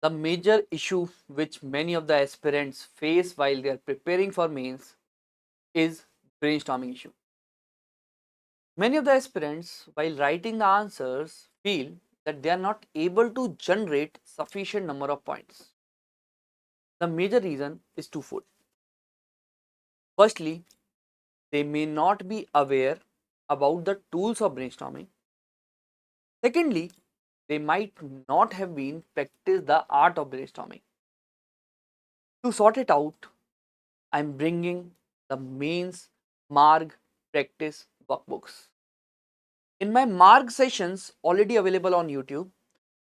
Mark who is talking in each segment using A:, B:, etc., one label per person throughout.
A: The major issue which many of the aspirants face while they are preparing for mains is brainstorming issue. Many of the aspirants, while writing the answers, feel that they are not able to generate sufficient number of points. The major reason is twofold. Firstly, they may not be aware about the tools of brainstorming. Secondly, they might not have been practiced the art of brainstorming. To sort it out, I'm bringing the mains Marg practice workbooks. In my Marg sessions already available on YouTube,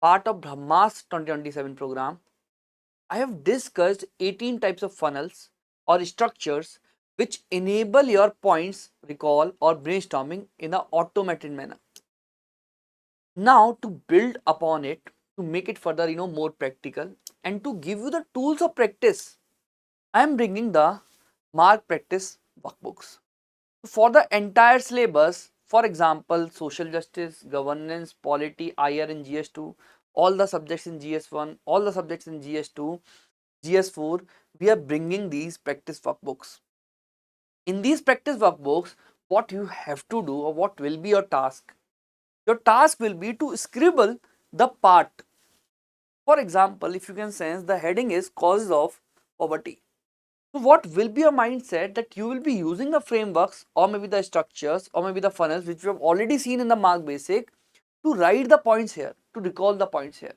A: part of Brahmas 2027 program, I have discussed 18 types of funnels or structures which enable your points recall or brainstorming in an automated manner. Now to build upon it, to make it further more practical and to give you the tools of practice, I am bringing the Mark practice workbooks for the entire syllabus. For example, social justice, governance, polity, IR in GS2, all the subjects in GS1, all the subjects in GS2, GS4, we are bringing these practice workbooks. In these practice workbooks, what you have to do or what will be your task? Your task will be to scribble the part. For example, if you can sense the heading is causes of poverty. So what will be your mindset that you will be using the frameworks or maybe the structures or maybe the funnels which we have already seen in the Mark Basic to write the points here, to recall the points here.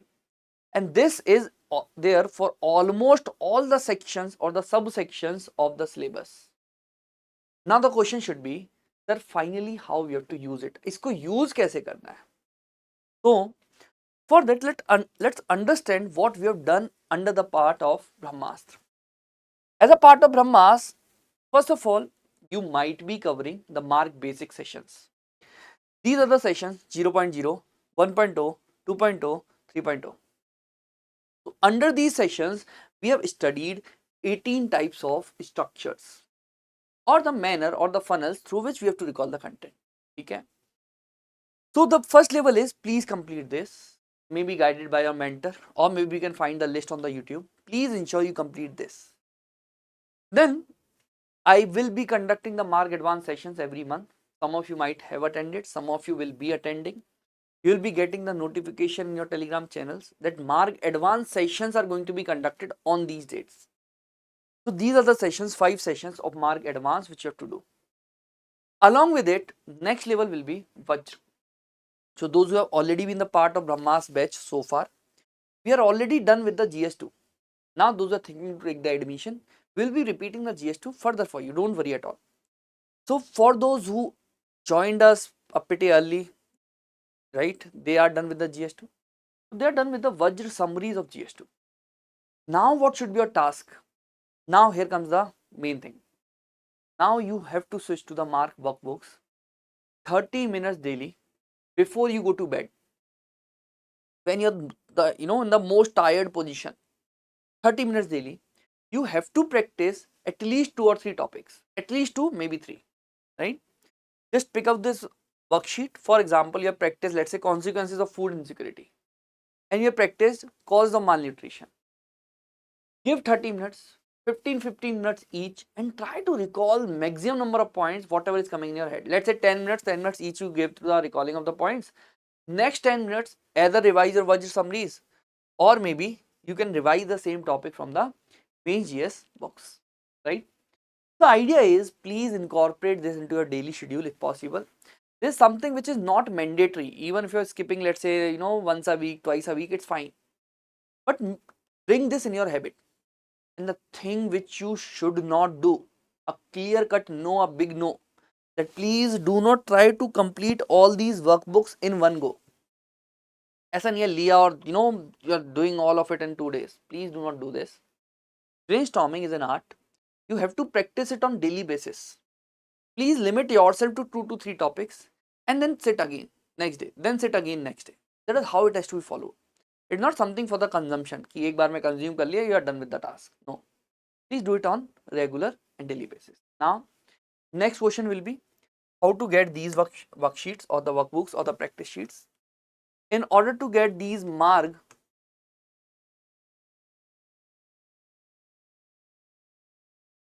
A: And this is there for almost all the sections or the subsections of the syllabus. Now the question should be that finally how we have to use it. इसको use कैसे करना है? So for that let's understand what we have done under the part of Brahmastra. As a part of Brahmas, first of all, you might be covering the Mark basic sessions. These are the sessions 0.0, 1.0, 2.0, 3.0. So under these sessions, we have studied 18 types of structures or the manner or the funnels through which we have to recall the content. Okay. So the first level is please complete this, maybe guided by your mentor or maybe you can find the list on the YouTube. Please ensure you complete this. Then I will be conducting the Mark Advanced sessions every month. Some of you might have attended, some of you will be attending. You will be getting the notification in your Telegram channels that Mark Advanced sessions are going to be conducted on these dates. So these are the sessions, 5 sessions of Mark Advanced which you have to do. Along with it, next level will be Vajra. So those who have already been the part of Brahma's batch so far, we are already done with the GS2. Now those are thinking to take the admission, we'll be repeating the GS2 further for you, don't worry at all. So for those who joined us a pretty early, right, they are done with the GS2. They are done with the Vajra summaries of GS2. Now what should be your task? Now here comes the main thing. Now you have to switch to the Mark workbooks 30 minutes daily before you go to bed. When you're in the most tired position, 30 minutes daily, you have to practice at least 2 or 3 topics. At least 2, maybe 3, right? Just pick up this worksheet. For example, you have practiced, let's say, consequences of food insecurity, and you have practiced cause of malnutrition. Give 30 minutes, 15 minutes each, and try to recall maximum number of points, whatever is coming in your head. Let's say 10 minutes each you give to the recalling of the points. Next 10 minutes, either revise your Vajra summaries, or maybe you can revise the same topic from the Mains GS box, right? The idea is please incorporate this into your daily schedule if possible. This is something which is not mandatory. Even if you're skipping, let's say, once a week, twice a week, it's fine. But bring this in your habit. And the thing which you should not do, a clear cut no, a big no, that please do not try to complete all these workbooks in one go. ऐसा नहीं है लिया और you are doing all of it in 2 days. Please do not do this. Brainstorming is an art. You have to practice it on daily basis. Please limit yourself to 2 to 3 topics and then sit again next day, then sit again next day. That is how it has to be followed. It's not something for the consumption कि एक बार में consume कर लिया, you are done with the task. No, please do it on regular and daily basis. Now next question will be how to get these worksheets or the workbooks or the practice sheets. In order to get these Marg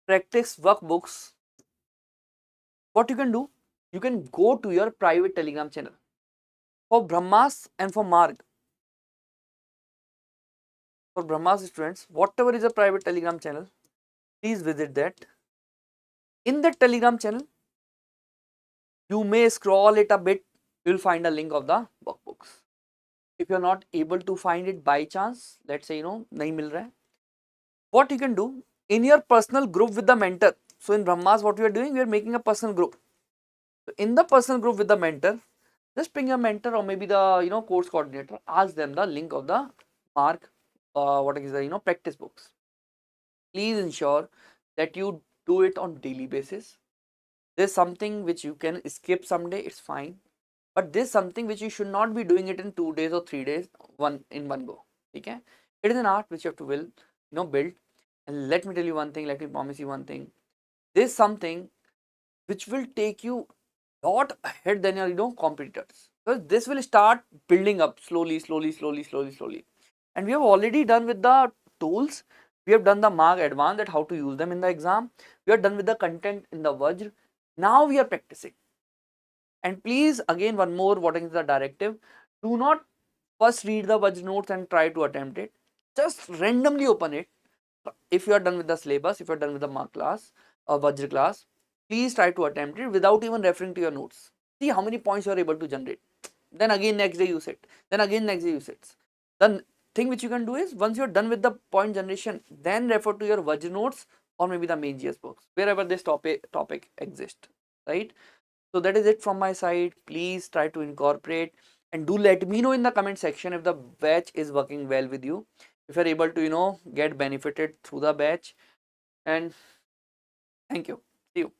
A: practice workbooks, what you can do, you can go to your private Telegram channel. For Brahmas and for Brahmas students, whatever is a private Telegram channel, please visit that. In that Telegram channel, you may scroll it a bit, you will find a link of the workbooks. If you're not able to find it by chance, let's say nahi mil raha hai, what you can do in your personal group with the mentor. So in Brahmas, what we are doing, we are making a personal group. So in the personal group with the mentor, just ping your mentor or maybe the course coordinator, ask them the link of the mark, what is the practice books. Please ensure that you do it on daily basis. There's something which you can skip someday, it's fine, but this something which you should not be doing it in 2 days or 3 days, one go. Okay, it is an art which you have to build. And let me tell you one thing, let me promise you one thing, this something which will take you lot ahead than your competitors, because this will start building up slowly. And we have already done with the tools. We have done the mark advanced, that how to use them in the exam. We are done with the content in the Vajra. Now we are practicing. And please, again, one more, what is the directive, do not first read the Vajra notes and try to attempt it. Just randomly open it. If you are done with the syllabus, if you are done with the mark class or Vajra class, please try to attempt it without even referring to your notes. See how many points you are able to generate. Then again next day you sit. Then again next day you sit. The thing which you can do is, once you are done with the point generation, then refer to your Vajra notes or maybe the main GS books, wherever this topic exists, right? So that is it from my side. Please try to incorporate, and do let me know in the comment section if the batch is working well with you, if you're able to get benefited through the batch. And thank you. See you.